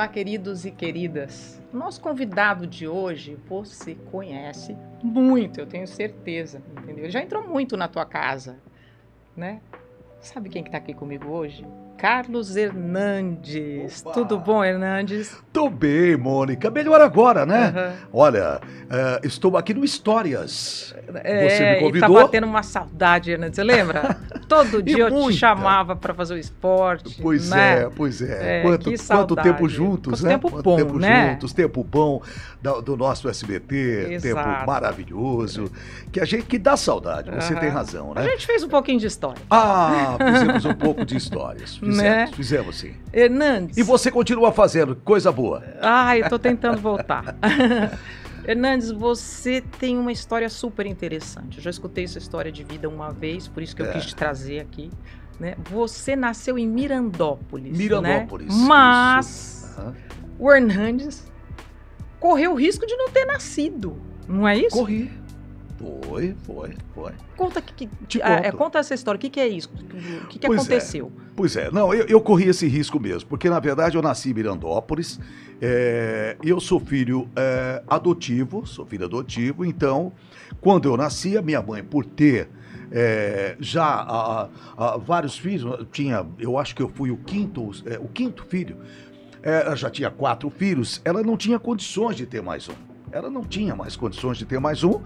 Olá, queridos e queridas. Nosso convidado de hoje, você conhece muito, eu tenho certeza, entendeu? Ele já entrou muito na tua casa, né? Sabe quem que tá aqui comigo hoje? Carlos Hernandes. Opa! Tudo bom, Hernandes? Tô bem, Mônica. Melhor agora, né? Uhum. Olha, estou aqui no Histórias. Você me E convidou? tá batendo uma saudade, Hernandes, você lembra? Todo dia eu te muita. chamava para fazer o esporte, Pois né? é. Que Quanto saudade. tempo juntos, Quanto né? tempo Quanto bom, tempo né? juntos, tempo bom do nosso SBT, Exato. tempo maravilhoso, que dá saudade, você Uhum. tem razão, né? A gente fez um pouquinho de história, Ah, fizemos um pouco de histórias, Né? fizemos sim. Hernandes. E você continua fazendo, coisa boa. Ai, eu tô tentando voltar. Hernandes, você tem uma história super interessante. Eu já escutei essa história de vida uma vez, por isso que eu quis te trazer aqui. Né? Você nasceu em Mirandópolis. Mirandópolis. Né? Mas Isso. Uhum. o Hernandes correu o risco de não ter nascido. Não é isso? Corri. Foi. Conta, Te conto. conta essa história. O que é isso? O que Pois aconteceu? Pois é, não, eu corri esse risco mesmo, porque na verdade eu nasci em Mirandópolis, e eu sou filho adotivo, então quando eu nasci, a minha mãe, por ter já vários filhos, eu acho que eu fui o quinto filho, ela já tinha 4 filhos, ela não tinha condições de ter mais um,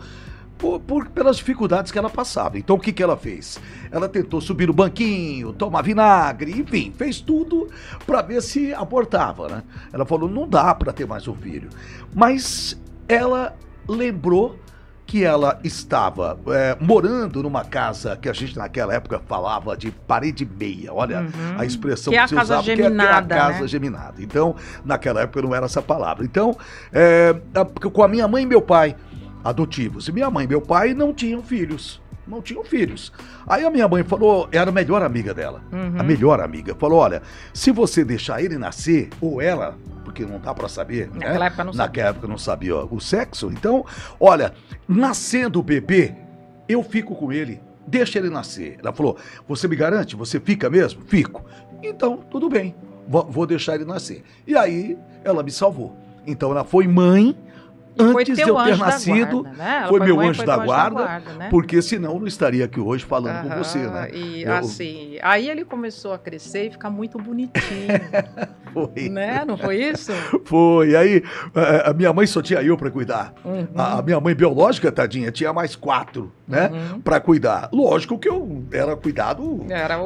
pelas dificuldades que ela passava. Então o que ela fez? Ela tentou subir no banquinho, tomar vinagre, enfim, fez tudo para ver se abortava, né? Ela falou, não dá para ter mais um filho. Mas ela lembrou que ela estava morando numa casa que a gente naquela época falava de parede meia, olha a expressão Que é a se casa usava, geminada, que é a casa né? geminada. Então, naquela época não era essa palavra. Então, com a minha mãe e meu pai, adotivos. E minha mãe e meu pai não tinham filhos. Aí a minha mãe falou, era a melhor amiga dela, a melhor amiga, falou, olha, se você deixar ele nascer, ou ela, porque não dá pra saber, Naquela época não sabia. Naquela época não sabia o sexo, então, olha, nascendo o bebê, eu fico com ele, deixa ele nascer. Ela falou, você me garante? Você fica mesmo? Fico. Então, tudo bem, vou deixar ele nascer. E aí, ela me salvou. Então, ela foi mãe, antes de eu ter nascido, guarda, né? foi meu mãe, anjo foi da teu guarda, né? porque senão eu não estaria aqui hoje falando com você, né? E Eu- assim, aí ele começou a crescer e ficar muito bonitinho, Foi. né? Não foi isso? Foi. Aí a minha mãe só tinha eu para cuidar. Uhum. A minha mãe biológica, tadinha, tinha mais 4, né? Para cuidar. Lógico que eu era cuidado Era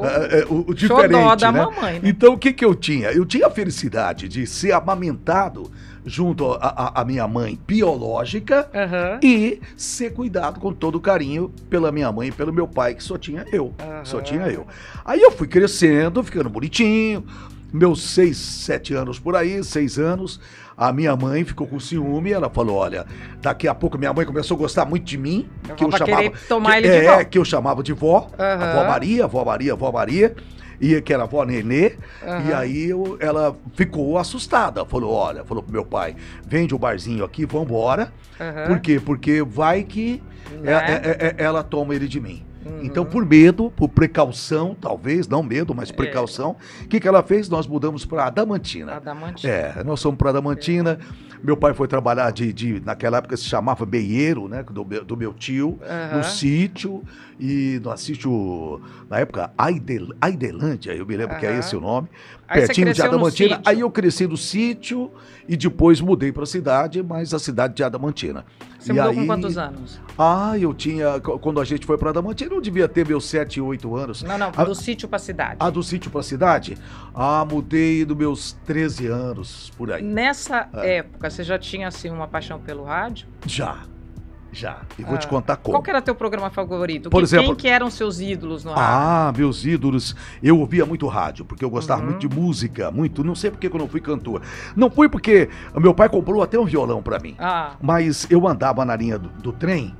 o diferente, xodó da né? mamãe, né? Então o que eu tinha? Eu tinha a felicidade de ser amamentado junto à minha mãe biológica Aham. e ser cuidado com todo carinho pela minha mãe e pelo meu pai, que só tinha eu. Só tinha eu. Aí eu fui crescendo, ficando bonitinho, meus 6, 7 anos por aí, 6 anos, a minha mãe ficou com ciúme, ela falou, olha, daqui a pouco minha mãe começou a gostar muito de mim, que eu Vai chamava, querer tomar ele de volta. que eu chamava de vó, Aham. vó Maria, e que era a vó Nenê, Aham. e aí ela ficou assustada, falou pro meu pai, vende o barzinho aqui, vambora, Aham. por quê? Porque vai que Né? ela toma ele de mim. Então, por medo, por precaução, talvez, não medo, mas precaução, o que ela fez? Nós mudamos para Adamantina. Adamantina. Nós fomos para Adamantina. Meu pai foi trabalhar naquela época se chamava beieiro, né? Do meu tio, no sítio. E no sítio, na época, Aidelândia, eu me lembro que é esse o nome. Aí você pertinho de cresceu no Adamantina. sítio. Aí eu cresci no sítio e depois mudei para a cidade, mas a cidade de Adamantina. Você E mudou aí, com quantos anos? eu tinha, quando a gente foi para Adamantina, eu devia ter meus 7, 8 anos. Não, do sítio pra cidade. Do sítio para a cidade? Mudei dos meus 13 anos, por aí. Nessa época, você já tinha, assim, uma paixão pelo rádio? Já. E vou te contar como. Qual que era teu programa favorito? Por exemplo, quem que eram seus ídolos no rádio? Meus ídolos. Eu ouvia muito rádio, porque eu gostava muito de música, muito. Não sei por que eu não fui cantor. Não fui porque meu pai comprou até um violão pra mim. Mas eu andava na linha do trem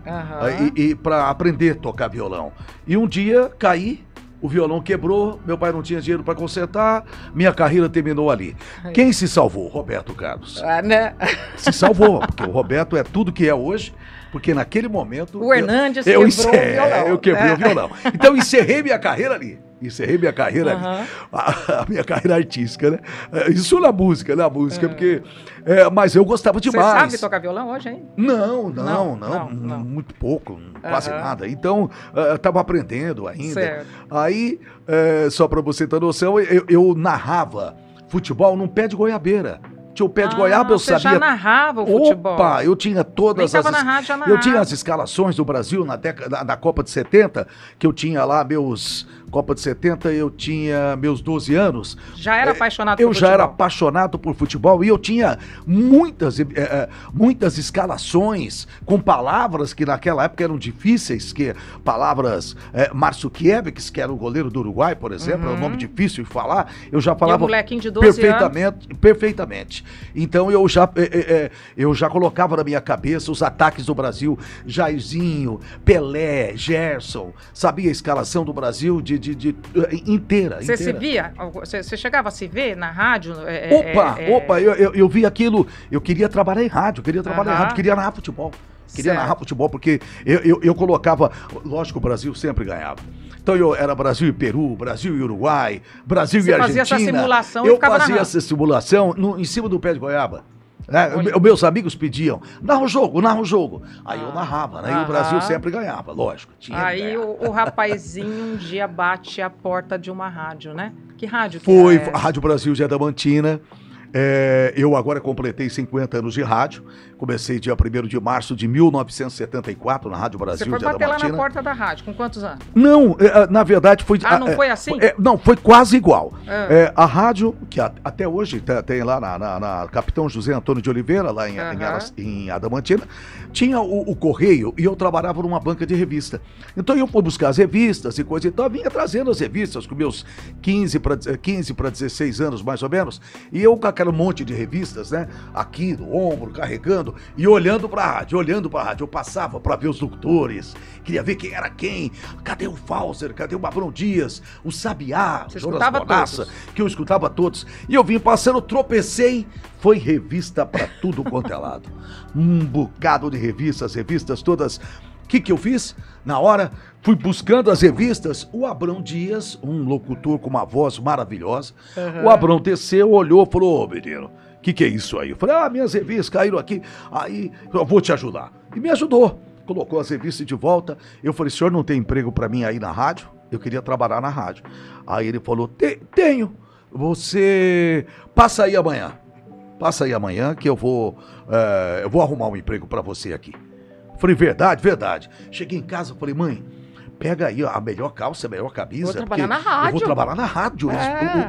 e para aprender a tocar violão. E um dia caí, o violão quebrou, meu pai não tinha dinheiro para consertar, minha carreira terminou ali. Quem se salvou? Roberto Carlos. Né? Se salvou, porque o Roberto é tudo que é hoje, porque naquele momento... O Hernandes quebrou o violão. Eu quebrei o violão. Então encerrei minha carreira ali. Encerrei minha carreira, Aham. a minha carreira artística, né? Isso na música, porque... mas eu gostava Você demais. sabe tocar violão hoje, hein? Não, Não. muito pouco, quase nada. Então, estava aprendendo ainda. Certo. Aí, só para você ter noção, eu narrava futebol num pé de goiabeira. Tinha o pé de goiaba, eu você sabia. já narrava o futebol. Opa, eu tinha todas Nem tava na rádio, já Eu narrava. tinha as escalações do Brasil na Copa de 70, que eu tinha lá Copa de 70, eu tinha meus 12 anos. Já era apaixonado Eu por já futebol? era apaixonado por futebol e eu tinha muitas escalações com palavras que naquela época eram difíceis, que palavras Marsukiewicz, que era o goleiro do Uruguai, por exemplo, é um nome difícil de falar, eu já falava molequinho de 12 anos? Perfeitamente. Então eu já colocava na minha cabeça os ataques do Brasil, Jairzinho, Pelé, Gerson, sabia a escalação do Brasil inteira. Você se via? Você chegava a se ver na rádio? Opa, eu vi aquilo, eu queria trabalhar em rádio, queria narrar futebol. Narrar futebol, porque eu colocava, lógico, o Brasil sempre ganhava. Então era Brasil e Peru, Brasil e Uruguai, Brasil e Argentina. Você fazia essa simulação e eu ficava fazia narrando. essa simulação em cima do pé de goiaba. Meus amigos pediam, narra o jogo. Aí eu narrava, né? E o Brasil sempre ganhava, lógico. Aí o rapazinho um dia bate a porta de uma rádio, né? Que rádio que Foi era a Rádio Brasil de Adamantina. Eu agora completei 50 anos de rádio. Comecei dia 1º de março de 1974 na Rádio Brasil de Adamantina. Você foi bater lá na porta da rádio, com quantos anos? Não, na verdade foi... não foi assim? Não, foi quase igual. A rádio, que até hoje tem lá na Capitão José Antônio de Oliveira, lá em Adamantina, tinha o correio e eu trabalhava numa banca de revista. Então eu fui buscar as revistas e coisa e tal, vinha trazendo as revistas com meus 15 para 16 anos mais ou menos, e eu com aquele monte de revistas, né, aqui no ombro, carregando, e olhando pra rádio. Eu passava pra ver os locutores, queria ver quem era quem, cadê o Fauser, cadê o Abrão Dias, o Sabiá, o Jonas Bonassa, que eu escutava todos. E eu vim passando, tropecei, foi revista pra tudo quanto é lado. Um bocado de revistas todas. O que eu fiz? Na hora, fui buscando as revistas, o Abrão Dias, um locutor com uma voz maravilhosa, o Abrão desceu, olhou, falou, ô menino, o que é isso aí? Eu falei, minhas revistas caíram aqui, aí eu vou te ajudar. E me ajudou, colocou as revistas de volta, eu falei, senhor não tem emprego pra mim aí na rádio? Eu queria trabalhar na rádio. Aí ele falou, tenho, você passa aí amanhã que eu vou arrumar um emprego pra você aqui. Falei, verdade. Cheguei em casa, falei, mãe, pega aí a melhor calça, a melhor camisa. Vou trabalhar na rádio. Eu vou trabalhar na rádio.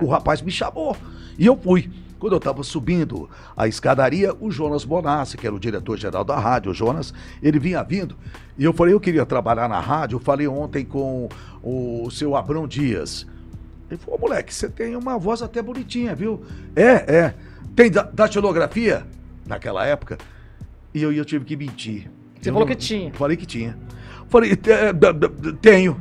O rapaz me chamou. E eu fui. Quando eu estava subindo a escadaria, o Jonas Bonassa, que era o diretor-geral da rádio, o Jonas, ele vinha vindo. E eu falei, eu queria trabalhar na rádio. Eu falei ontem com o seu Abrão Dias. Ele falou, moleque, você tem uma voz até bonitinha, viu? Tem datilografia? Naquela época. E eu tive que mentir. Você falou que tinha. Falei que tinha. Falei, tenho.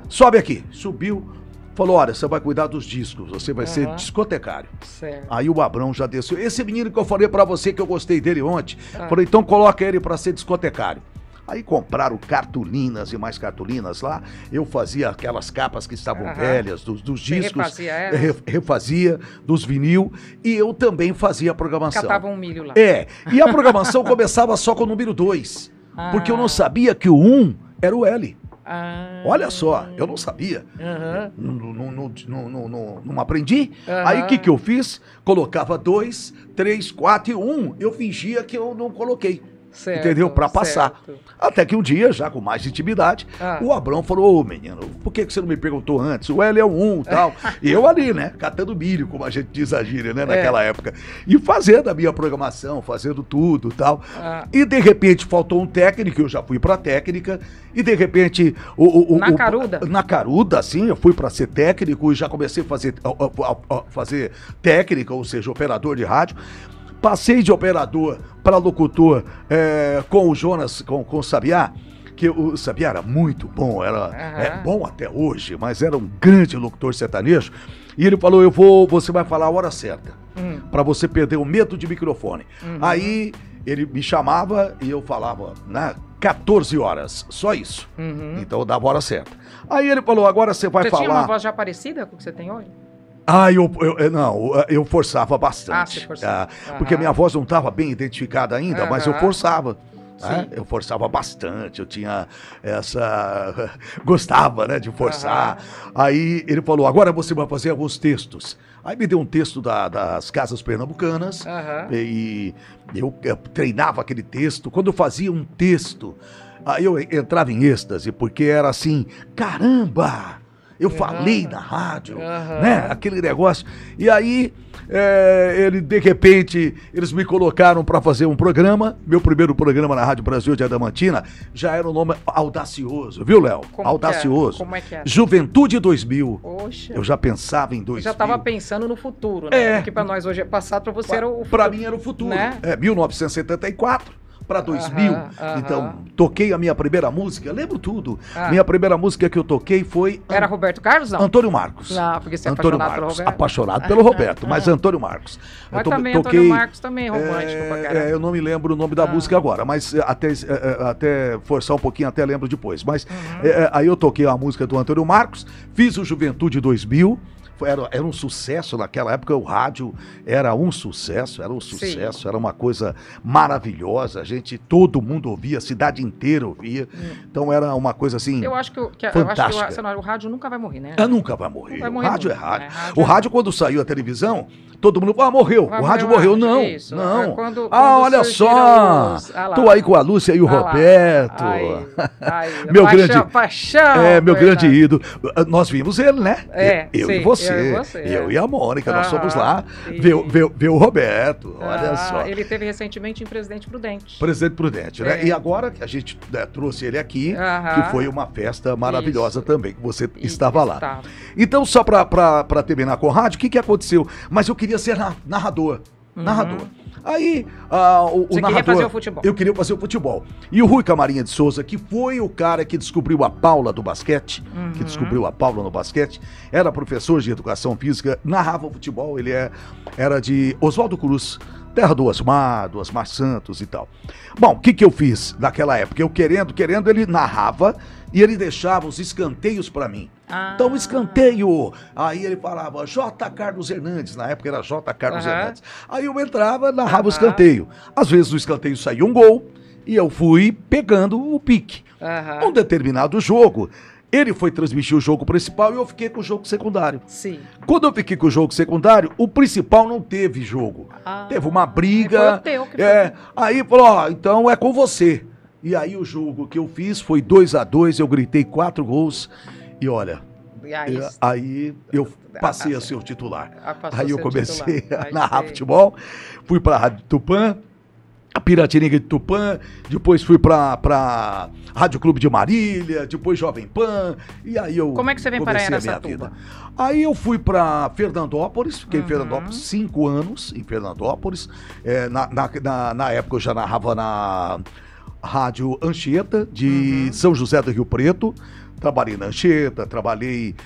Sobe aqui. Subiu. Falou, olha, você vai cuidar dos discos, você vai ser discotecário. Certo. Aí o Abrão já desceu. Esse menino que eu falei pra você que eu gostei dele ontem, falei, então coloca ele pra ser discotecário. Aí compraram cartolinas e mais cartolinas lá. Eu fazia aquelas capas que estavam velhas dos discos. Refazia dos vinil. E eu também fazia a programação. Catava um milho lá. E a programação começava só com o número 2. Porque eu não sabia que o 1 era o L. Olha só, eu não sabia. Não aprendi. Aí o que eu fiz? Colocava 2, 3, 4 e 1. Eu fingia que eu não coloquei. Certo, entendeu? Pra passar. Certo. Até que um dia, já com mais intimidade, o Abrão falou, ô menino, por que você não me perguntou antes? O L é o 1 e tal. E eu ali, né? Catando milho, como a gente diz a gíria, né? Naquela época. E fazendo a minha programação, fazendo tudo e tal. E de repente faltou um técnico, eu já fui pra técnica. E de repente... Na Caruda? Na Caruda, sim, eu fui pra ser técnico e já comecei a fazer técnica, ou seja, operador de rádio. Passei de operador para locutor com o Jonas, com o Sabiá, que o Sabiá era muito bom, é bom até hoje, mas era um grande locutor sertanejo. E ele falou, você vai falar a hora certa, para você perder o medo de microfone. Aí ele me chamava e eu falava, né, 14 horas, só isso. Uhum. Então eu dava a hora certa. Aí ele falou, agora você vai Você falar... tinha uma voz já parecida com o que você tem hoje? Eu forçava bastante. Você forçava. Porque minha voz não estava bem identificada ainda, mas eu forçava. Né? Sim. Eu forçava bastante, eu tinha essa... Gostava, né, de forçar. Aí ele falou, agora você vai fazer alguns textos. Aí me deu um texto das Casas Pernambucanas e eu treinava aquele texto. Quando eu fazia um texto, aí eu entrava em êxtase, porque era assim, caramba! Eu falei na rádio, né? Aquele negócio. E aí, de repente, eles me colocaram para fazer um programa. Meu primeiro programa na Rádio Brasil de Adamantina já era um nome audacioso, viu, Léo? Audacioso. Como é que era? Juventude 2000. Poxa. Eu já pensava em 2000. Eu já estava pensando no futuro, né? Porque para nós hoje é passado, para você era o futuro. Para mim era o futuro. Né? 1974. Para 2000, então toquei a minha primeira música, lembro tudo. Minha primeira música que eu toquei foi... Era Roberto Carlos, não? Antônio Marcos. Não, porque você é Antônio apaixonado Marcos, pelo Roberto. apaixonado pelo Roberto, mas Antônio Marcos. Mas também toquei, Antônio Marcos também é romântico pra caramba. Eu não me lembro o nome da música agora, mas até forçar um pouquinho, até lembro depois. Mas aí eu toquei a música do Antônio Marcos, fiz o Juventude 2000. Era um sucesso naquela época, o rádio era um sucesso, Sim. Era uma coisa maravilhosa, todo mundo ouvia, a cidade inteira ouvia, então era uma coisa assim, eu acho que fantástica. o rádio nunca vai morrer, né? Nunca vai morrer, Vai o morrer rádio nunca, é rádio. né? Rádio O rádio quando saiu a televisão, todo mundo falou, morreu, vai o rádio morrer morreu, não, isso. não. Quando olha só, tô aí com a Lúcia e o Roberto, meu grande paixão, meu grande ídolo, nós vimos ele, né? Eu e você. Eu e a Mônica, nós fomos lá ver o Roberto, olha só. Ele teve recentemente em Presidente Prudente. Presidente Prudente, né? E agora que a gente trouxe ele aqui, que foi uma festa maravilhosa também, que você estava lá. Então, só para terminar com o rádio, o que aconteceu? Mas eu queria ser narrador. Aí, Você narrador, queria fazer o futebol. Eu queria fazer o futebol. E o Rui Camarinha de Souza, que foi o cara que descobriu a Paula do basquete, no basquete, era professor de educação física, narrava o futebol, ele era de Oswaldo Cruz, terra do Osmar Santos e tal. Bom, o que eu fiz naquela época? Eu querendo, ele narrava e ele deixava os escanteios para mim. Então, escanteio. Aí ele falava J. Carlos Hernandes. Na época era J. Carlos Hernandes. Aí eu entrava, narrava o escanteio. Às vezes do escanteio saía um gol e eu fui pegando o pique. Um determinado jogo, ele foi transmitir o jogo principal e eu fiquei com o jogo secundário. Sim. Quando eu fiquei com o jogo secundário, o principal não teve jogo. Teve uma briga. Aí falou, então é com você. E aí o jogo que eu fiz foi 2-2, eu gritei 4 gols. E olha, aí eu passei a ser o titular. Aí eu comecei a narrar futebol, fui para a Rádio Tupã, a Piratininga de Tupã, depois fui para Rádio Clube de Marília, depois Jovem Pan, e aí eu Como é que você vem para Araçatuba? Aí eu fui para Fernandópolis, fiquei em Fernandópolis 5 anos, em Fernandópolis. Na época eu já narrava na Rádio Anchieta, de São José do Rio Preto. Trabalhei na Anchieta, trabalhei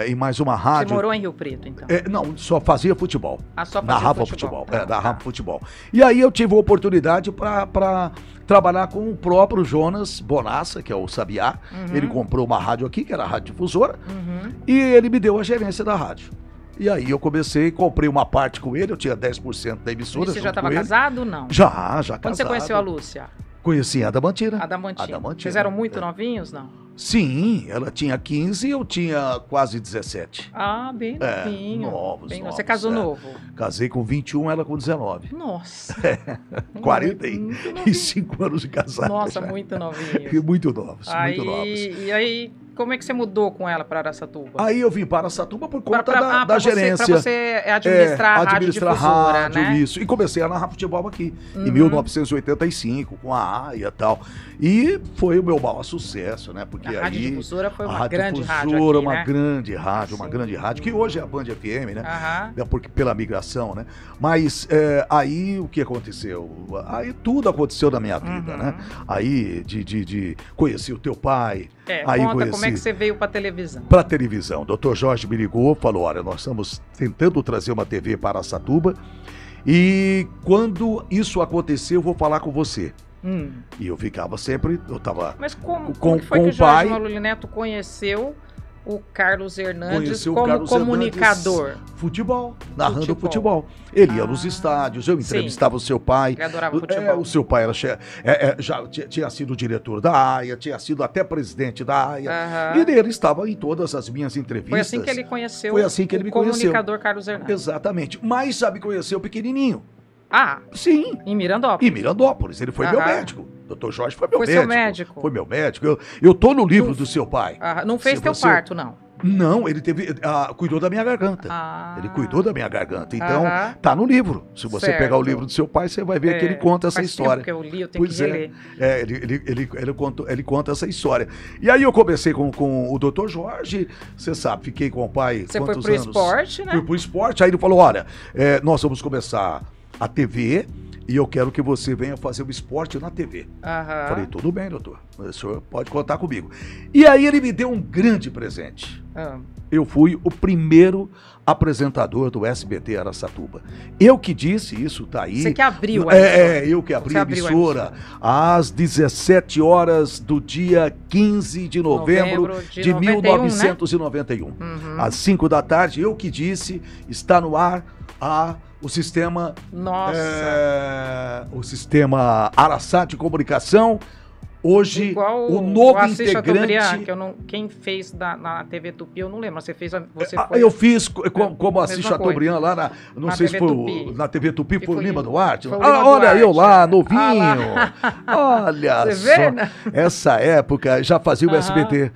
em mais uma rádio. Você morou em Rio Preto, então? Não, só fazia futebol. Só fazia narrava futebol. Narrava futebol. E aí eu tive a oportunidade para trabalhar com o próprio Jonas Bonassa, que é o Sabiá. Ele comprou uma rádio aqui, que era a Rádio Difusora, e ele me deu a gerência da rádio. E aí eu comprei uma parte com ele, eu tinha 10% da emissora. E você já estava casado ou não? Já casado. Quando você conheceu a Lúcia? Conheci a Adamantina. Vocês eram muito novinhos, não? Sim, ela tinha 15 e eu tinha quase 17. Bem novinho. Novos. Você casou novo? Casei com 21, ela com 19. Nossa. 45 anos de casado. Nossa, muito novinho. Muito novos, muito novos. E aí, como é que você mudou com ela para Araçatuba? Aí eu vim para Araçatuba por conta da gerência. Para você administrar a Rádio Difusora, né? Isso. E comecei a narrar futebol aqui, em 1985, com a AIA e tal. E foi o meu maior sucesso, né? Porque a Rádio Difusora foi uma grande rádio aqui, uma grande rádio, que hoje é a Band FM, né? Porque, pela migração, né? Mas aí o que aconteceu? Aí tudo aconteceu na minha vida, né? Aí de conhecer o teu pai. Aí conta como é que você veio para televisão. Para televisão. O Dr. Jorge me ligou, falou, olha, nós estamos tentando trazer uma TV para Araçatuba e quando isso acontecer eu vou falar com você. E eu ficava sempre, eu tava Mas como com que foi o que o pai. Jorge Maluli Neto conheceu o Carlos Hernandes Conheceu o como Carlos comunicador? Hernandes, futebol, narrando futebol. Ele ia nos estádios, eu entrevistava o seu pai. Ele adorava futebol. O seu pai já tinha sido diretor da AIA, tinha sido até presidente da AIA. E ele estava em todas as minhas entrevistas. Foi assim que ele conheceu o comunicador Carlos Hernandes. Exatamente. Mas sabe, conheceu o pequenininho. Sim. Em Mirandópolis. Em Mirandópolis. Ele foi meu médico. Dr. Jorge foi meu médico. Seu médico. Foi meu médico. Eu tô no livro do seu pai. Não fez teu parto, não? Não, ele cuidou da minha garganta. Ele cuidou da minha garganta. Então, tá no livro. Se você pegar o livro do seu pai, você vai ver que ele conta essa história. Faz tempo que eu li, eu tenho que reler. Ele conta essa história. E aí eu comecei com o Dr. Jorge, você sabe, fiquei com o pai Você quantos foi pro anos? esporte, né? Fui pro esporte, aí ele falou, olha, nós vamos começar a TV e eu quero que você venha fazer o esporte na TV. Falei, tudo bem, doutor, o senhor pode contar comigo. E aí ele me deu um grande presente. Eu fui o primeiro apresentador do SBT Araçatuba. Eu que disse, isso tá aí. Você que abriu a emissora. Eu que abri a emissora às 17 horas do dia 15 de novembro de 1991. Né? Às 5 da tarde, eu que disse, está no ar o sistema... o sistema Araçá de comunicação. Hoje, igual o novo integrante... Quem fez na TV Tupi, eu não lembro. Você fez... Eu fiz como Assis Chateaubriand lá não sei se foi na TV Tupi, foi o Lima Duarte. Olha eu lá, novinho. Olha você só. Vê, né? Essa época já fazia o SBT.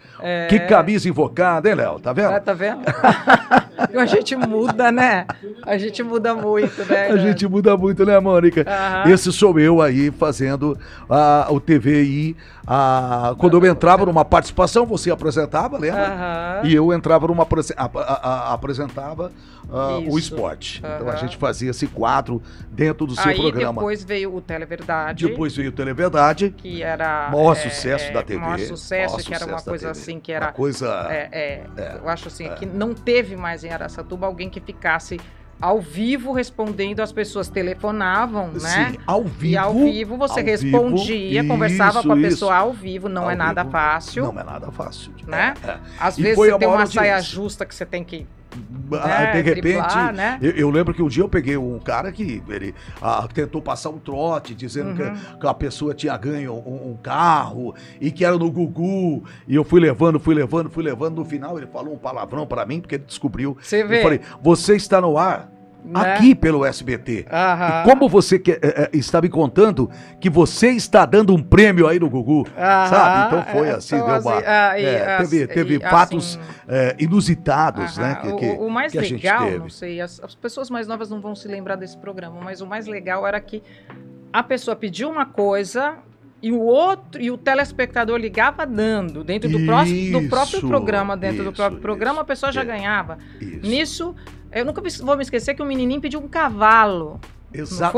Que camisa invocada, hein, Léo? Tá vendo? Tá vendo? A gente muda, né? A gente muda muito, né? A gente muda muito, né, Mônica? Esse sou eu aí fazendo o TVI. Quando eu entrava numa participação, você apresentava, lembra? E eu entrava apresentava o esporte. Então a gente fazia esse quadro dentro do seu programa. Depois veio o Televerdade. Que era... maior sucesso da TV. Maior sucesso, que era uma coisa assim, que era... Eu acho assim, que não teve mais em Araçatuba alguém que ficasse ao vivo respondendo, as pessoas telefonavam, né? Sim, ao vivo. E ao vivo você respondia, conversava com a pessoa ao vivo, não é nada fácil. Não é nada fácil. Né? Às vezes você tem uma saia justa que você tem que... de repente, triplar, né? eu lembro que um dia eu peguei um cara que ele tentou passar um trote dizendo que a pessoa tinha ganho um carro e que era no Gugu, e eu fui levando, no final ele falou um palavrão pra mim, porque ele descobriu. Você vê. Eu falei, você está no ar aqui pelo SBT. E como você está me contando que você está dando um prêmio aí no Gugu, sabe? Então foi assim, teve fatos inusitados, né? O mais que legal, não sei, as pessoas mais novas não vão se lembrar desse programa, mas o mais legal era que a pessoa pediu uma coisa e o telespectador ligava dando dentro do próprio programa, a pessoa já ganhava. Nisso, eu nunca vou me esquecer que o menininho pediu um cavalo. Exato,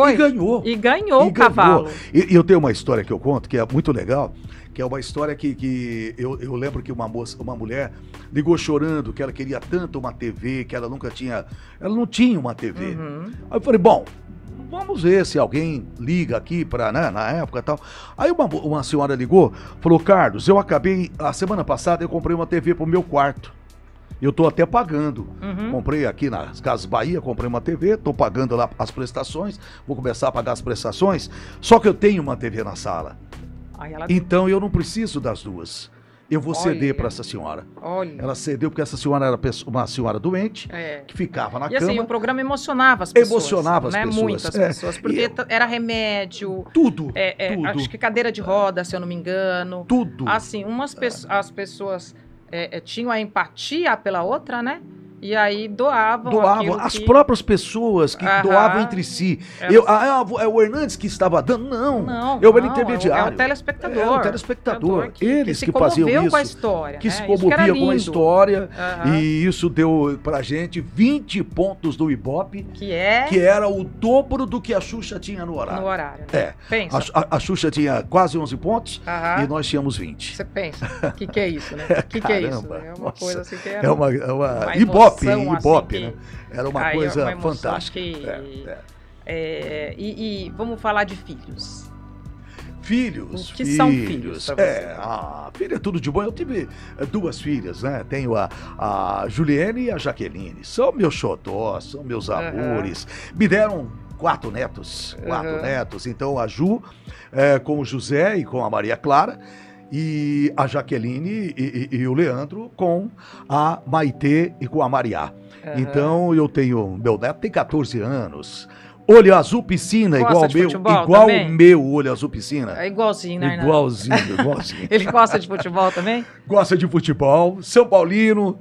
e ganhou o cavalo. E eu tenho uma história que eu conto, que é muito legal, que é uma história que eu lembro que uma mulher ligou chorando, que ela queria tanto uma TV, que ela não tinha uma TV. Aí eu falei, bom, vamos ver se alguém liga aqui na época e tal. Aí uma senhora ligou, falou, Carlos, a semana passada eu comprei uma TV pro meu quarto. Eu tô até pagando. Comprei aqui nas Casas Bahia, comprei uma TV, tô pagando lá as prestações, vou começar a pagar as prestações, só que eu tenho uma TV na sala. Então eu não preciso das duas. Eu vou ceder para essa senhora. Ela cedeu porque essa senhora era uma senhora doente, que ficava na cama. E assim, o programa emocionava as pessoas. Emocionava as pessoas. Muitas pessoas, porque era remédio. Tudo. Acho que cadeira de roda, se eu não me engano. Tudo. Assim, as pessoas tinham a empatia pela outra, né? E aí doavam as próprias pessoas que doavam entre si. É o Hernandes que estava dando? Não, eu era intermediário. É o telespectador. É o telespectador. Eles que faziam isso. Com a história, que se comovia com a história. E isso deu pra gente 20 pontos do Ibope, que era o dobro do que a Xuxa tinha no horário. Pensa. A Xuxa tinha quase 11 pontos e nós tínhamos 20. Você pensa, o que é isso, né? O que é isso? É uma coisa assim que é uma Ibope, assim, né? Era uma coisa fantástica. E vamos falar de filhos. Filhos. O que são filhos pra você? Filho é tudo de bom. Eu tive 2 filhas, né? Tenho a Juliene e a Jaqueline. São meus xodós, são meus amores. Me deram 4 netos. 4 netos. Então a Ju com o José e com a Maria Clara. E a Jaqueline e o Leandro com a Maitê e com a Maria. Então eu tenho... Meu neto tem 14 anos. Olho azul piscina, igual o meu olho azul piscina. É igualzinho, né, igualzinho. Ele gosta de futebol também? Gosta de futebol, São Paulino.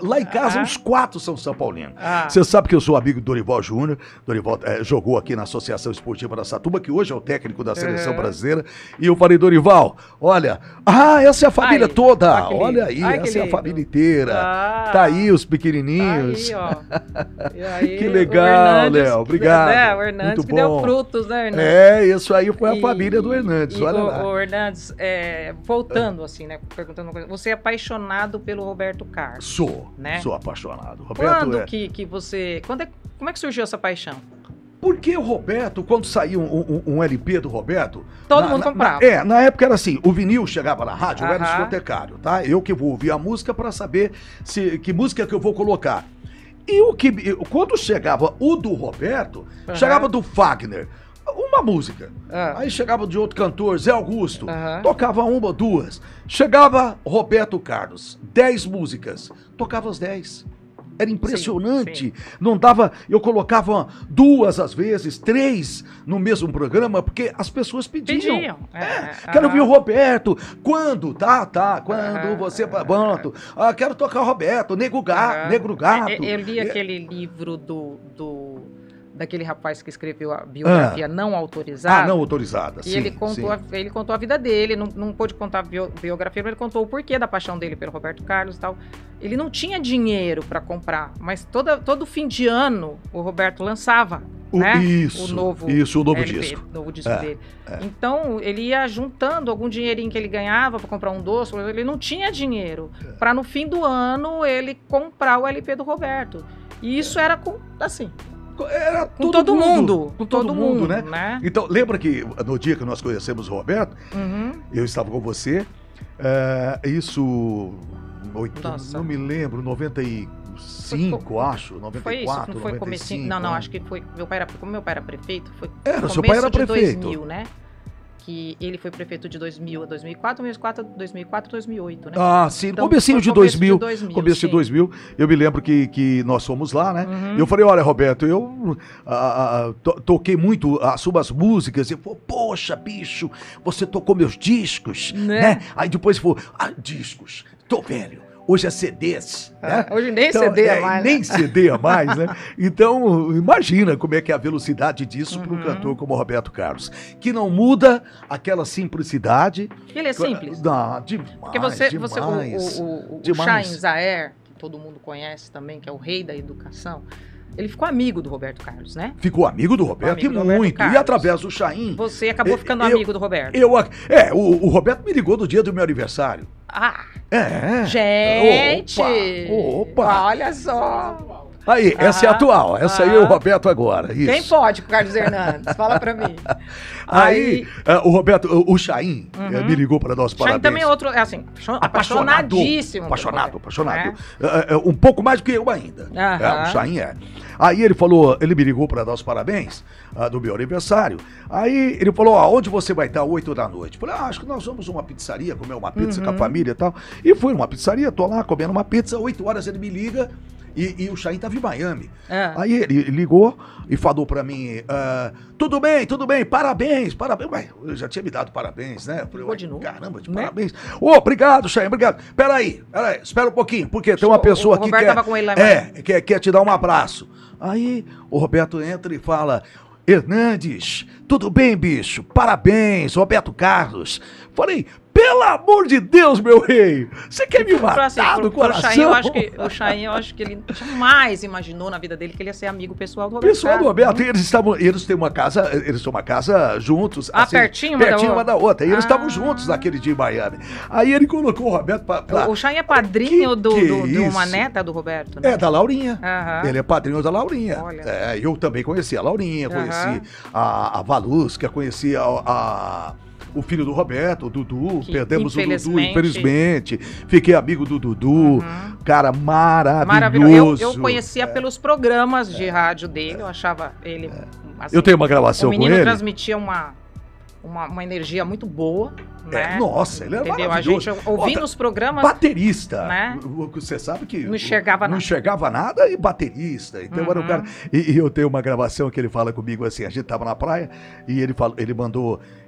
Lá em casa, uns 4 são São Paulinos. Você sabe que eu sou amigo do Dorival Júnior. Dorival jogou aqui na Associação Esportiva da Satuba, que hoje é o técnico da Seleção Brasileira. E eu falei, Dorival, olha, essa é a família toda. Olha aí, essa é a família inteira. Tá aí os pequenininhos. Aí, ó. E aí, que legal, Léo. Obrigado. O Hernandes muito que bom. Deu frutos, né, Hernandes? Isso aí foi a família do Hernandes, olha lá. O Hernandes, voltando assim, né, perguntando uma coisa, você é apaixonado pelo Roberto Carlos? Sou, né? Sou apaixonado. Roberto Quando que você... como é que surgiu essa paixão? Porque o Roberto, quando saiu um LP do Roberto... Todo mundo comprava. Na época era assim, o vinil chegava na rádio, eu era discotecário, tá? Eu que vou ouvir a música para saber que música que eu vou colocar. E quando chegava o do Roberto, chegava do Fagner, uma música. Aí chegava de outro cantor, Zé Augusto, tocava 1 ou 2. Chegava Roberto Carlos, 10 músicas, tocava as 10. Era impressionante. Sim. Não dava... Eu colocava 2 às vezes, 3 no mesmo programa, porque as pessoas pediam. Quero ouvir o Roberto. Quando? Quando você... Pronto. Quero tocar o Roberto. Negro Gato. Eu li aquele livro daquele rapaz que escreveu a biografia não autorizada. Não autorizada, sim. E ele contou a vida dele, não pôde contar a biografia, mas ele contou o porquê da paixão dele pelo Roberto Carlos e tal. Ele não tinha dinheiro para comprar, mas todo fim de ano o Roberto lançava, né? O novo LP, disco. Novo disco dele. Então, ele ia juntando algum dinheirinho que ele ganhava para comprar um doce, ele não tinha dinheiro para no fim do ano ele comprar o LP do Roberto. E isso era assim... Era com todo mundo. Com todo mundo, né? Então, lembra que no dia que nós conhecemos o Roberto, eu estava com você, não me lembro, 95, acho, 94, foi isso, não foi 95. Comecinho, não, acho que foi, como meu pai era prefeito, foi seu pai era prefeito. 2000, né? Que ele foi prefeito de 2000 a 2004, 2004 a 2008, né? Sim, então, comecinho de 2000. Começo sim. de 2000. Eu me lembro que nós fomos lá, né? E eu falei, olha, Roberto, eu toquei muito as suas músicas. E falou, poxa, bicho, você tocou meus discos, né? Aí depois falou, discos, tô velho. Hoje é CDs, né? Hoje nem CD é mais, nem CD é mais, né? Então, imagina como é que é a velocidade disso para um cantor como o Roberto Carlos, que não muda aquela simplicidade. Ele é simples. Demais, porque o Chaim Zaher, que todo mundo conhece também, que é o rei da educação, ele ficou amigo do Roberto Carlos, né? Ficou amigo do Roberto e muito. E através do Chaim... Você acabou ficando amigo do Roberto. O Roberto me ligou no dia do meu aniversário. Gente! Opa! Olha só! Aí, essa é atual. Essa aí é o Roberto agora. Isso. Quem pode com o Carlos Hernandes? Fala pra mim. Aí o Roberto, o Chaim me ligou para dar os parabéns. Chaim também é outro, apaixonadíssimo. Apaixonado. Um pouco mais do que eu ainda. O Chaim é. Aí ele me ligou para dar os parabéns do meu aniversário. Aí ele falou, onde você vai estar 8 da noite? Falei, acho que nós vamos numa pizzaria, comer uma pizza com a família e tal. E fui numa pizzaria, tô lá comendo uma pizza, 8 horas ele me liga. E o Chaim estava em Miami. Aí ele ligou e falou para mim, tudo bem, parabéns. Ué, eu já tinha me dado parabéns, né? Ligou de novo? Caramba, parabéns. Obrigado, Chaim, obrigado. Peraí, espera um pouquinho, porque tem uma pessoa aqui que quer te dar um abraço. Aí o Roberto entra e fala, Hernandes, tudo bem, bicho? Parabéns, Roberto Carlos. Falei, pelo amor de Deus, meu rei! Você quer me matar do coração? O Chaim, eu acho que ele jamais imaginou na vida dele que ele ia ser amigo pessoal do Roberto. Pessoal do Roberto, eles têm uma casa juntos. Assim, pertinho uma da outra. E eles estavam juntos naquele dia em Miami. Aí ele colocou o Roberto pra... O Chaim é padrinho de uma neta do Roberto, né? Da Laurinha. Ele é padrinho da Laurinha. Eu também conheci a Laurinha, conheci a Valusca, conheci o filho do Roberto, o Dudu, Que, perdemos o Dudu, infelizmente- infelizmente. Fiquei amigo do Dudu, cara, maravilhoso. Maravilhoso. Eu conhecia pelos programas de rádio dele, eu achava ele... assim, Eu tenho uma gravação o com menino ele. transmitia uma energia muito boa, né? Nossa, ele era Entendeu? A maravilhoso. gente ouvindo os programas... Baterista, né? Você sabe que Não enxergava não nada. enxergava nada e baterista. Então era um cara. E eu tenho uma gravação que ele fala comigo assim: a gente tava na praia e ele falou,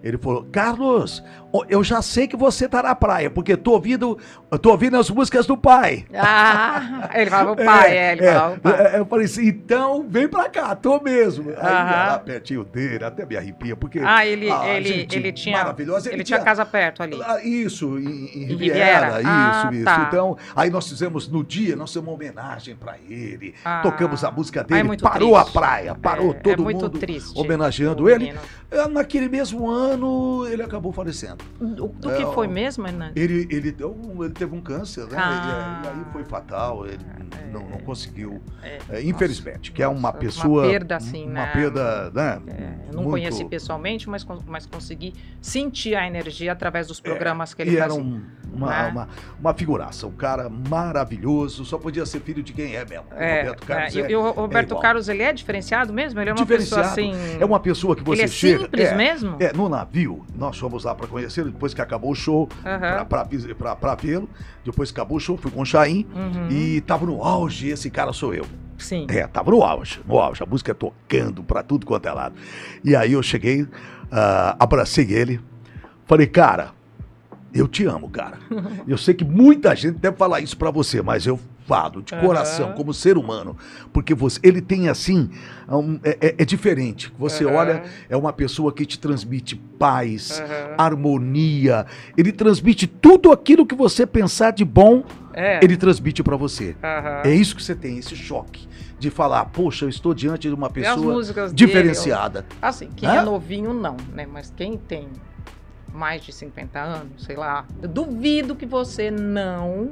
ele falou: Carlos, eu já sei que você tá na praia, porque tô ouvindo as músicas do pai. Ah, ele falava o pai, ele falava o pai. Eu falei assim, então vem pra cá, tô mesmo. Aí Aham. lá pertinho dele, até me arrepia, porque. Ele tinha. Maravilhosa. Ele tinha casa perto ali. Isso, em Em Riviera, Riviera? isso. Tá. Então, aí nós fizemos no dia, nós fizemos uma homenagem pra ele, Ah. tocamos a música Ah, dele, é muito parou a triste. praia, parou É todo muito mundo triste homenageando o ele. menino. Naquele mesmo ano, ele acabou falecendo. Do que foi mesmo, Hernani? Ele teve um câncer, né? Ah. E aí foi fatal, ele não conseguiu, É, infelizmente, que é uma nossa, pessoa... uma perda, assim, uma né? perda, né? Eu não muito- conheci pessoalmente, mas consegui sentir a energia através dos programas que ele E era fazia. uma figuraça, um cara maravilhoso, só podia ser filho de quem é mesmo. O Roberto Carlos E o Roberto igual. Carlos, ele é diferenciado mesmo? Ele é uma Diferenciado. pessoa assim... É uma pessoa que você Ele é chega... simples mesmo? No navio, nós fomos lá para conhecê-lo, depois que acabou o show, Aham. para vê-lo, depois que acabou o show, fui com o Chaim, e tava no auge, esse cara sou eu. Sim. Tava no auge, a música tocando pra tudo quanto é lado. E aí eu cheguei, abracei ele, falei, cara, eu te amo, cara. Eu sei que muita gente deve falar isso pra você, mas eu falo de coração, como ser humano, porque ele tem assim, é diferente. Você olha, é uma pessoa que te transmite paz, harmonia, ele transmite tudo aquilo que você pensar de bom, ele transmite pra você. É isso que você tem, esse choque de falar, poxa, eu estou diante de uma pessoa diferenciada. Assim, quem é novinho não, né? Mas quem tem mais de 50 anos, sei lá, eu duvido que você não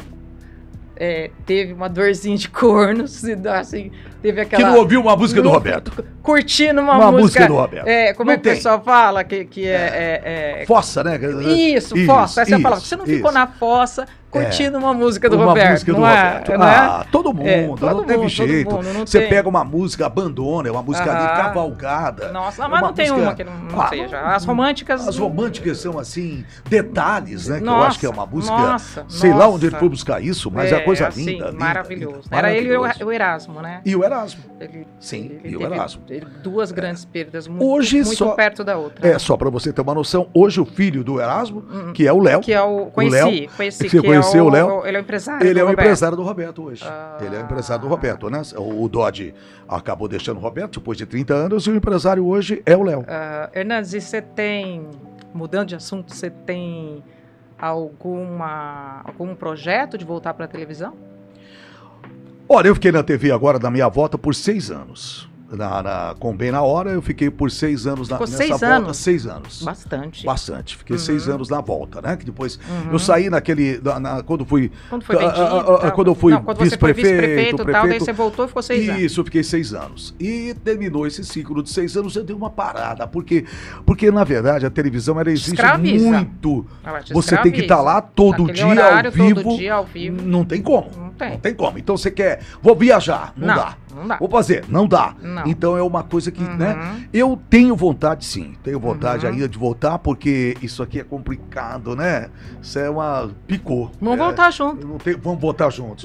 teve uma dorzinha de cornos, assim, teve aquela... Que não ouviu uma música do Roberto. Curtindo uma música do Roberto. Como é que o pessoal fala? Que Fossa, né? Isso, fossa. Aí você fala, você não ficou na fossa curtindo uma música do Roberto. Música do Roberto. Todo mundo, não teve jeito. Você pega uma música, abandona, é uma música de cavalgada. Nossa, mas não tem uma que não seja. As românticas... As românticas são, assim, detalhes, né? Que eu Nossa, acho que é uma música... nossa, sei lá onde ele foi buscar isso, mas é coisa assim, linda, linda. Maravilhoso. Linda, Era ele e maravilhoso. o Erasmo, né? E o Erasmo. Sim, e o Erasmo. Duas grandes perdas, Hoje muito perto da outra. Só pra você ter uma noção, hoje o filho do Erasmo, que é o Léo. Que é o... Conheci. Que conheceu o Léo. Ele é o empresário Ele do é o Roberto. empresário do Roberto hoje. Ele é o empresário do Roberto, né? O Dodge acabou deixando o Roberto depois de 30 anos e o empresário hoje é o Léo. Hernandes, e você tem, mudando de assunto, você tem algum projeto de voltar para a televisão? Olha, eu fiquei na TV agora, na minha volta, por 6 anos. Com Bem na Hora, eu fiquei por 6 anos nessa 6 volta. anos? 6 anos. Bastante. Fiquei 6 anos na volta, né? Que depois eu saí naquele... quando fui... Quando foi vendido? Quando eu fui quando você foi vice-prefeito e tal, daí você voltou e ficou 6 anos. Isso, eu fiquei 6 anos. E terminou esse ciclo de 6 anos, eu dei uma parada. Porque na verdade, a televisão, ela exige muito. Você tem que estar lá todo dia, horário, ao vivo. todo dia, ao vivo. Não tem como. Não tem como. Então você quer... Vou viajar. Não dá. Vou fazer. Não dá. Não. Então é uma coisa que, né? Eu tenho vontade, sim. Tenho vontade ainda de voltar, porque isso aqui é complicado, né? Isso é uma... Picou. Vamos voltar junto. Vamos voltar juntos.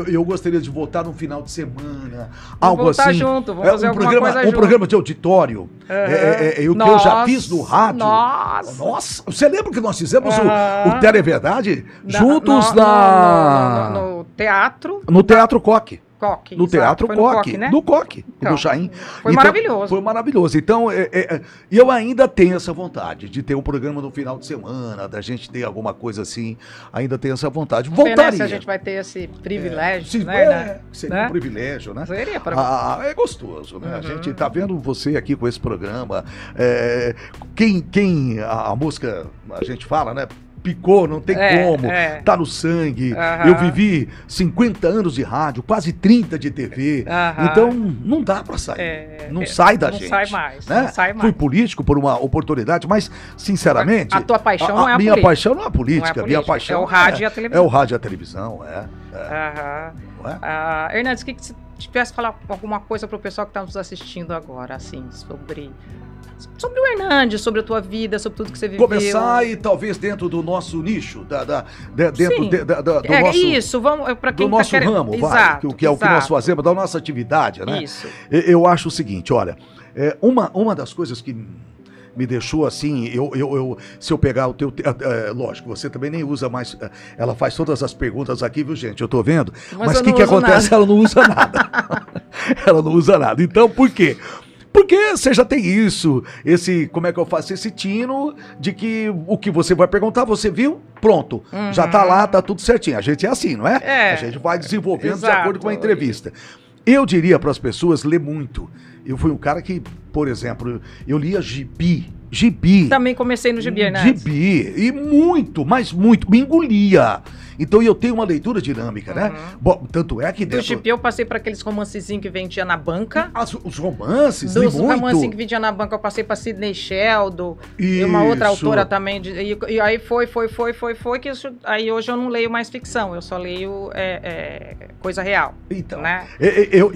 Eu gostaria de voltar no final de semana. Vamos algo voltar assim. junto. Vamos fazer alguma coisa junto. Um programa de auditório. Que eu já fiz no rádio. Nossa. Você lembra que nós fizemos o Tele é Verdade? Juntos no teatro. No Teatro Coque. No exato. Teatro Foi Coque, né? No Coque, então, do Chaim. Foi maravilhoso. Foi maravilhoso. Então, eu ainda tenho essa vontade de ter um programa no final de semana, da gente ter alguma coisa assim. Ainda tenho essa vontade. Voltaria. Se a gente vai ter esse privilégio, né? Seria um privilégio, né? Seria para é gostoso, né? A gente tá vendo você aqui com esse programa. A música, a gente fala, né? picou, não tem como, tá no sangue. Eu vivi 50 anos de rádio, quase 30 de TV, então não dá pra sair, não sai da gente. Não sai mais, né? Não sai mais. Fui político por uma oportunidade, mas, sinceramente... A tua paixão não é a política. Minha paixão não é a política, minha paixão é o rádio e a televisão. É o rádio e a televisão, Hernandes, o que se tivesse falar alguma coisa pro pessoal que tá nos assistindo agora, assim, sobre o Hernandes, sobre a tua vida, sobre tudo que você viveu. Começar e talvez dentro do nosso nicho, dentro do nosso... Isso, vamos para quem do nosso ramo, exato, que é o que nós fazemos, da nossa atividade, né? Isso. Eu acho o seguinte, olha, uma das coisas que me deixou assim, se eu pegar o teu... lógico, você também nem usa mais... Ela faz todas as perguntas aqui, viu, gente? Eu tô vendo. Mas o que acontece? Nada. Ela não usa nada. Ela não usa nada. Então, por quê? Porque você já tem isso, como é que eu faço? Esse tino de que o que você vai perguntar, você viu? Pronto. Já tá lá, tá tudo certinho. A gente é assim, não é? A gente vai desenvolvendo de acordo com a entrevista. Eu diria para as pessoas ler muito. Eu fui um cara que, por exemplo, eu lia gibi. Também comecei no gibi, né? Gibi. E muito, mas muito. Me engolia. Então eu tenho uma leitura dinâmica, né? Bom, tanto é que... Do gibi eu passei para aqueles romancezinhos que vendia na banca. Os romances, li muito. Dos romances que vendia na banca eu passei para Sidney Sheldon. E uma outra autora também. E aí foi, que aí hoje eu não leio mais ficção. Eu só leio coisa real. Então, né? Eu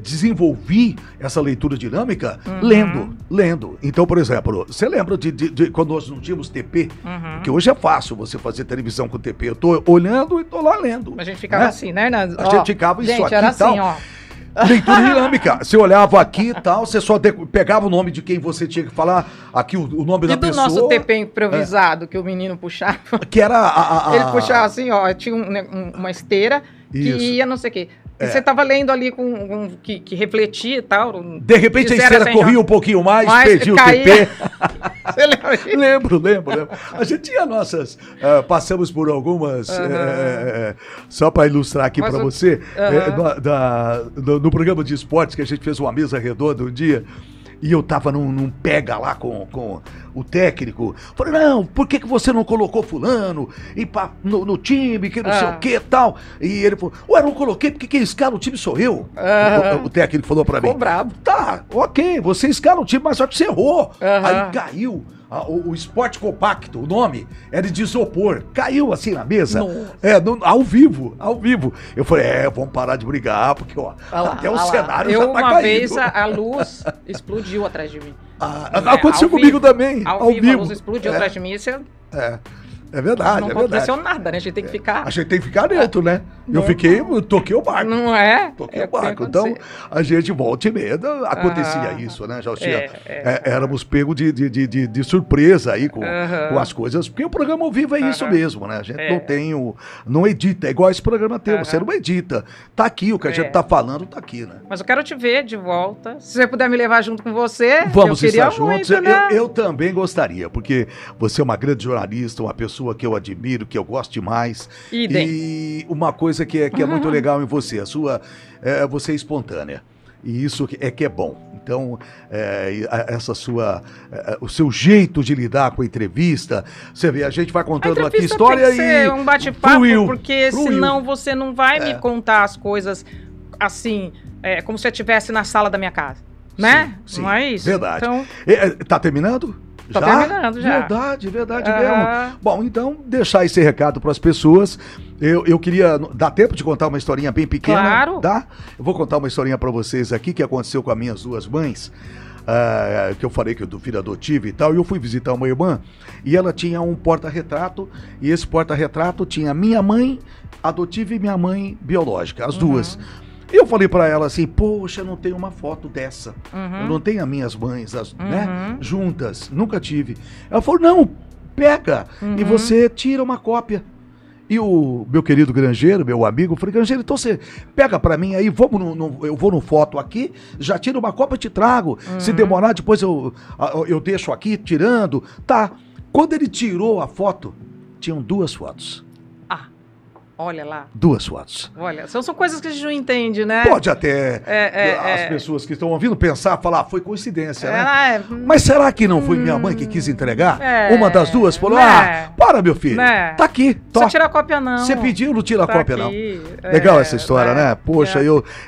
desenvolvi essa leitura dinâmica lendo. Então, por exemplo, você lembra de quando nós não tínhamos TP? Que hoje é fácil você fazer televisão com TP. Eu tô olhando e tô lá lendo. A gente ficava assim, né, Hernandes? A gente ficava isso aqui era e tal. Assim, ó. Leitura dinâmica. Você olhava aqui e tal, você só pegava o nome de quem você tinha que falar, aqui o nome da pessoa. E do nosso TP improvisado que o menino puxava. Que era Ele puxava assim, ó, tinha uma esteira que ia não sei o quê. E você tava lendo ali que refletia e tal. De repente a esteira assim, corria um pouquinho mais perdia o TP. Você lembra disso? Lembro. A gente tinha nossas... passamos por algumas... só para ilustrar aqui para você. No programa de esportes que a gente fez uma mesa redonda um dia... E eu tava num pega lá com o técnico. Falei, não, por que você não colocou fulano no time, que não sei o que e tal? E ele falou, ué, não coloquei porque quem escala o time sou eu. O técnico falou pra mim. Ficou brabo. Tá, ok, você escala o time, mas só que você errou. Aí caiu. O Esporte Compacto, o nome, era de isopor. Caiu assim na mesa. Ao vivo. Eu falei, vamos parar de brigar, porque até o cenário já tá caindo. Uma vez a luz explodiu atrás de mim. Aconteceu comigo também. Ao vivo, a luz explodiu atrás de mim. É verdade, não aconteceu nada, né? A gente tem que ficar... A gente tem que ficar dentro, né? Eu toquei o barco. Não é? Toquei o barco. Então, a gente volta e meia, acontecia isso, né? Já éramos pegos de surpresa aí com as coisas, porque o programa ao vivo é isso mesmo, né? A gente não edita, é igual esse programa teu, você não edita. Tá aqui, o que a gente tá falando tá aqui, né? Mas eu quero te ver de volta. Se você puder me levar junto com você, vamos estar juntos. Muito, né? Eu também gostaria, porque você é uma grande jornalista, uma pessoa que eu admiro, que eu gosto demais. E uma coisa que é muito legal em você, você é espontânea. E isso que é bom. Então, o seu jeito de lidar com a entrevista, você vê, a gente vai contando aqui história tem que ser um bate-papo, porque senão você não vai me contar as coisas assim, como se eu estivesse na sala da minha casa, né? Sim, não é isso? Verdade. Então, tá terminando? Tá terminando já. Verdade mesmo. Bom, então, deixar esse recado para as pessoas. Eu queria... Dá tempo de contar uma historinha bem pequena? Claro. Dá? Eu vou contar uma historinha para vocês aqui que aconteceu com as minhas duas mães. Que eu falei que eu do filho adotivo e tal. E eu fui visitar uma irmã e ela tinha um porta-retrato. E esse porta-retrato tinha minha mãe adotiva e minha mãe biológica, as duas. E eu falei pra ela assim, poxa, eu não tenho uma foto dessa. Eu não tenho as minhas mães, né, juntas. Nunca tive. Ela falou, não, pega e você tira uma cópia. E o meu querido Grangeiro, meu amigo, eu falei, Grangeiro, então você pega pra mim aí, eu vou no foto aqui, já tira uma cópia e te trago. Se demorar, depois eu deixo aqui tirando. Tá. Quando ele tirou a foto, tinham duas fotos. Olha lá. 2 fotos. Olha, são coisas que a gente não entende, né? Pode até as pessoas que estão ouvindo pensar, falar, foi coincidência, né? Mas será que não foi minha mãe que quis entregar? Uma das duas falou, para, meu filho, tá aqui. Não tira a cópia, não. Você pediu, não tira a cópia, aqui. Não. Legal essa história, né? Poxa,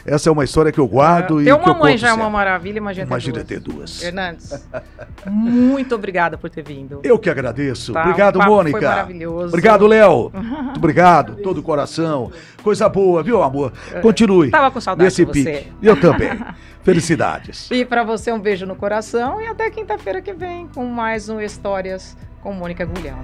essa é uma história que eu guardo e ter que uma eu mãe já é sempre. uma maravilha, imagina ter duas. Hernandes, muito obrigada por ter vindo. Eu que agradeço. Tá, Obrigado, Mônica. Foi maravilhoso. Obrigado, Léo. Muito obrigado, todo o coração. Coisa boa, viu, amor? Continue. Tava com saudade nesse de você. pique. Eu também. Felicidades. E pra você, um beijo no coração e até quinta-feira que vem com mais um Histórias com Mônica Gulhão.